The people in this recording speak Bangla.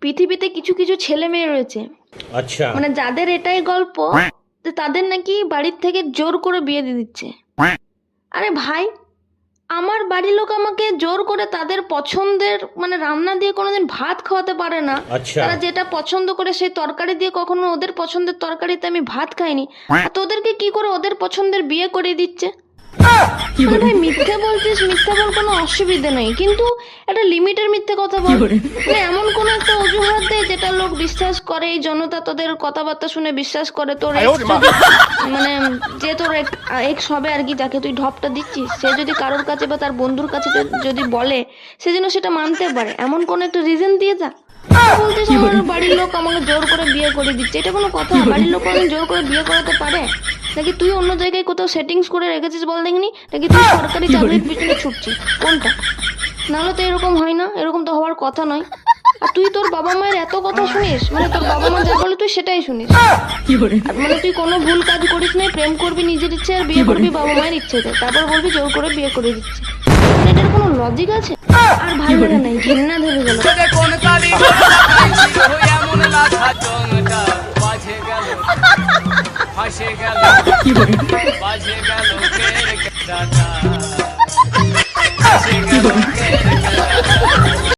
পৃথিবীতে কিছু কিছু ছেলে মেয়ে রয়েছে, अच्छा মানে যাদের এটাই গল্প যে তাদের নাকি বাড়ির থেকে জোর করে বিয়ে দিয়ে দিচ্ছে। আরে ভাই, আমার বাড়ির লোক আমাকে জোর করে তাদের পছন্দের মানে রান্না দিয়ে কোনোদিন ভাত খাওয়াতে পারে না। আচ্ছা। তারা যেটা পছন্দ করে সেই তরকারি দিয়ে কখনো ওদের পছন্দের তরকারিতে আমি ভাত খাইনি, আর তোদেরকে কি করে ওদের পছন্দের বিয়ে করে দিচ্ছে? আরে ভাই, মিথ্যে বলছিস, মিথ্যে বল, কোনো অসুবিধা নেই, কিন্তু একটা লিমিটের মিথ্যে কথা বল। মানে এমন কোনো একটা অজুহাত দে যেটা লোক বিশ্বাস করে, এই জনতা তোদের কথাবার্তা শুনে বিশ্বাস করে। তোর ex যদি, মানে যে তোর এক্স হবে আর কি, যাকে তুই ঢপটা দিচ্ছিস, সে যদি কারোর কাছে বা তার বন্ধুর কাছে যদি বলে, সে যেন সেটা মানতে পারে, এমন কোনো একটা রিজন দিয়ে যা। বলছিস আমার বাড়ির লোক আমাকে জোর করে বিয়ে করে দিচ্ছে, এটা কোনো কথা? বাড়ির লোক কোনোদিন জোর করে বিয়ে করাতে পারে নাকি? তুই অন্য জায়গায় কোথাও সেটিংস করে রেখেছিস বল দেখিনি, নাকি তুই সরকারি চাকরির পিছনে ছুটছিস? কোনটা? নাহলে তো এরকম হয় না, এরকম তো হওয়ার কথা নয়। আর তুই তোর বাবা মায়ের এত কথা শুনিস, মানে তোর বাবা মা যা বলে তুই সেটাই শুনিস। আর মানে তুই কোনো ভুল কাজ করিস না, প্রেম করবি নিজের ইচ্ছে আর বিয়ে করবি বাবা মায়ের ইচ্ছেতে, তারপর বলবি জোর করে বিয়ে করে দিচ্ছে। মানে এটার কোনো লজিক আছে? আর ভালো লাগে নাই, ঘৃণা ধরে গেল। ফাঁসে গেল বাজে গেল কের কাটা